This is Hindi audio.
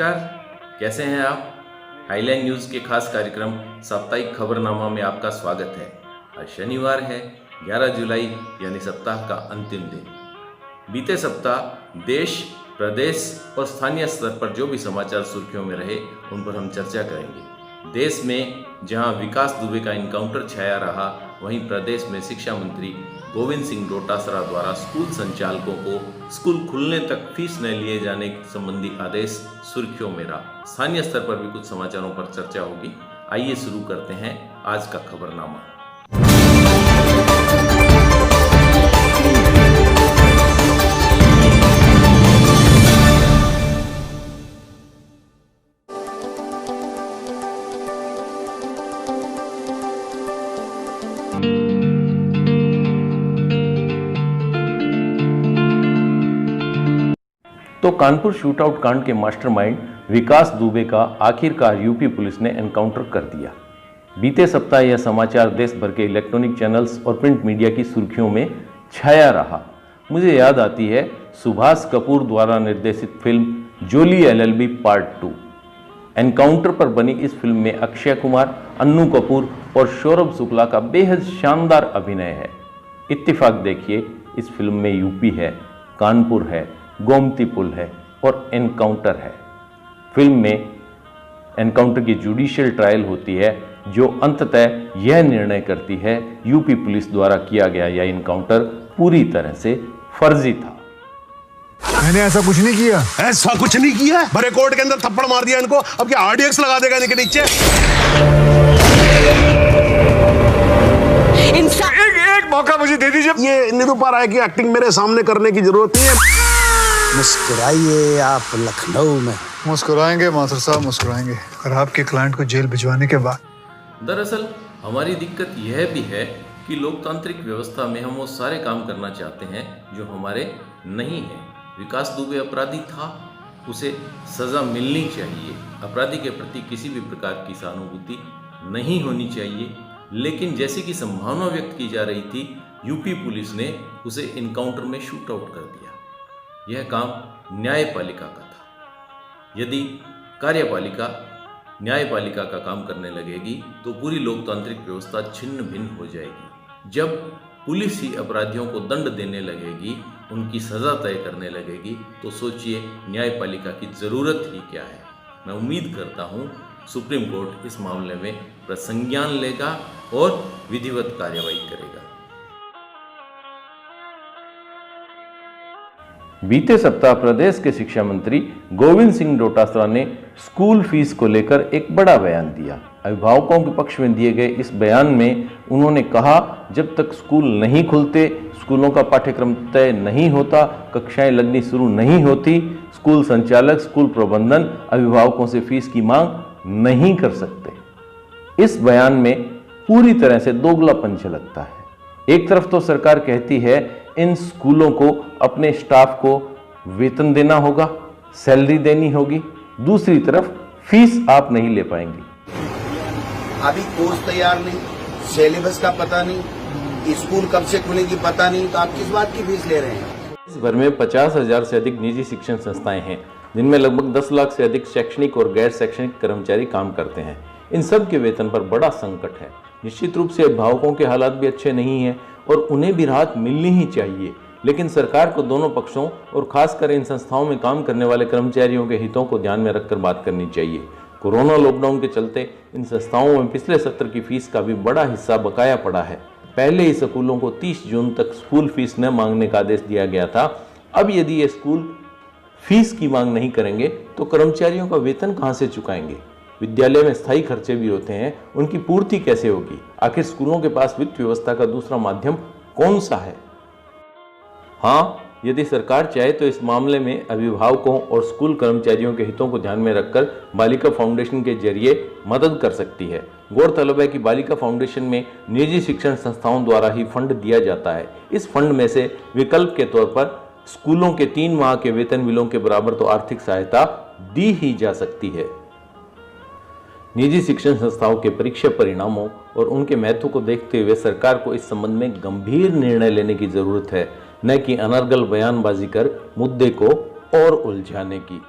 नमस्कार, कैसे हैं आप? हाईलाइन न्यूज़ के खास कार्यक्रम साप्ताहिक खबरनामा में आपका स्वागत है। आज शनिवार है 11 जुलाई यानी सप्ताह का अंतिम दिन। बीते सप्ताह देश, प्रदेश और स्थानीय स्तर पर जो भी समाचार सुर्खियों में रहे उन पर हम चर्चा करेंगे। देश में जहां विकास दुबे का इनकाउंटर छाया रहा, वहीं प्रदेश में शिक्षा मंत्री गोविंद सिंह डोटासरा द्वारा स्कूल संचालकों को स्कूल खुलने तक फीस न लिए जाने संबंधी आदेश सुर्खियों में रहा। स्थानीय स्तर पर भी कुछ समाचारों पर चर्चा होगी। आइए शुरू करते हैं आज का खबरनामा। तो कानपुर शूटआउट कांड के मास्टरमाइंड विकास दुबे का आखिरकार यूपी पुलिस ने एनकाउंटर कर दिया। बीते सप्ताह यह समाचार देश भर के इलेक्ट्रॉनिक चैनल्स और प्रिंट मीडिया की सुर्खियों में छाया रहा। मुझे याद आती है सुभाष कपूर द्वारा निर्देशित फिल्म जोली LLB पार्ट 2। एनकाउंटर पर बनी इस फिल्म में अक्षय कुमार, अन्नू कपूर और सौरभ शुक्ला का बेहद शानदार अभिनय है। इत्तेफाक देखिए, इस फिल्म में यूपी है, कानपुर है, गोमती पुल है और एनकाउंटर है। फिल्म में एनकाउंटर की जुडिशियल ट्रायल होती है, जो अंततः यह निर्णय करती है यूपी पुलिस द्वारा किया गया यह एनकाउंटर पूरी तरह से फर्जी था। मैंने ऐसा कुछ नहीं किया। ऐसा कुछ नहीं किया? भरे कोर्ट के अंदर थप्पड़ मार दिया इनको, अब क्या RDX लगा देगा इनके नीचे? एक मौका मुझे दे दीजिए। ये निरूपा राय की एक्टिंग मेरे सामने करने की जरूरत नहीं है। मुस्कुराइए आप लखनऊ में। मुस्कुराएंगे माथुर साहब, मुस्कुराएंगे। और आपके क्लाइंट को जेल भिजवाने के बाद दरअसल हमारी दिक्कत यह भी है कि लोकतांत्रिक व्यवस्था में हम वो सारे काम करना चाहते हैं जो हमारे नहीं है। विकास दुबे अपराधी था, उसे सजा मिलनी चाहिए। अपराधी के प्रति किसी भी प्रकार की सहानुभूति नहीं होनी चाहिए, लेकिन जैसे कि संभावना व्यक्त की जा रही थी, यूपी पुलिस ने उसे इनकाउंटर में शूट आउट कर दिया। यह काम न्यायपालिका का था। यदि कार्यपालिका न्यायपालिका का काम करने लगेगी तो पूरी लोकतांत्रिक व्यवस्था छिन्न भिन्न हो जाएगी। जब पुलिस ही अपराधियों को दंड देने लगेगी, उनकी सजा तय करने लगेगी, तो सोचिए न्यायपालिका की जरूरत ही क्या है। मैं उम्मीद करता हूँ सुप्रीम कोर्ट इस मामले में प्रसंज्ञान लेगा और विधिवत कार्यवाही करेगा। बीते सप्ताह प्रदेश के शिक्षा मंत्री गोविंद सिंह डोटासरा ने स्कूल फीस को लेकर एक बड़ा बयान दिया। अभिभावकों के पक्ष में दिए गए इस बयान में उन्होंने कहा, जब तक स्कूल नहीं खुलते, स्कूलों का पाठ्यक्रम तय नहीं होता, कक्षाएं लगनी शुरू नहीं होती, स्कूल संचालक, स्कूल प्रबंधन अभिभावकों से फीस की मांग नहीं कर सकते। इस बयान में पूरी तरह से दोगलापन झलकता है। एक तरफ तो सरकार कहती है इन स्कूलों को अपने स्टाफ को वेतन देना होगा, सैलरी देनी होगी, दूसरी तरफ फीस आप नहीं ले पाएंगे। अभी कोर्स तैयार नहीं, सिलेबस का पता नहीं, स्कूल कब से खुलेगी पता नहीं, तो आप किस बात की फीस ले रहे हैं? इस भर में 50,000 से अधिक निजी शिक्षण संस्थाएं हैं, जिनमें लगभग 10 लाख से अधिक शैक्षणिक और गैर शैक्षणिक कर्मचारी काम करते हैं। इन सब के वेतन पर बड़ा संकट है। निश्चित रूप से अभिभावकों के हालात भी अच्छे नहीं हैं और उन्हें भी राहत मिलनी ही चाहिए, लेकिन सरकार को दोनों पक्षों और खासकर इन संस्थाओं में काम करने वाले कर्मचारियों के हितों को ध्यान में रखकर बात करनी चाहिए। कोरोना लॉकडाउन के चलते इन संस्थाओं में पिछले सत्र की फीस का भी बड़ा हिस्सा बकाया पड़ा है। पहले ही स्कूलों को 30 जून तक स्कूल फीस न मांगने का आदेश दिया गया था। अब यदि ये स्कूल फीस की मांग नहीं करेंगे तो कर्मचारियों का वेतन कहाँ से चुकाएंगे? विद्यालय में स्थायी खर्चे भी होते हैं, उनकी पूर्ति कैसे होगी? आखिर स्कूलों के पास वित्त व्यवस्था का दूसरा माध्यम कौन सा है? हाँ, यदि सरकार चाहे तो इस मामले में अभिभावकों और स्कूल कर्मचारियों के हितों को ध्यान में रखकर बालिका फाउंडेशन के जरिए मदद कर सकती है। गौरतलब है कि बालिका फाउंडेशन में निजी शिक्षण संस्थाओं द्वारा ही फंड दिया जाता है। इस फंड में से विकल्प के तौर पर स्कूलों के 3 माह के वेतन बिलों के बराबर तो आर्थिक सहायता दी ही जा सकती है। निजी शिक्षण संस्थाओं के परीक्षा परिणामों और उनके महत्व को देखते हुए सरकार को इस संबंध में गंभीर निर्णय लेने की जरूरत है, न कि अनर्गल बयानबाजी कर मुद्दे को और उलझाने की।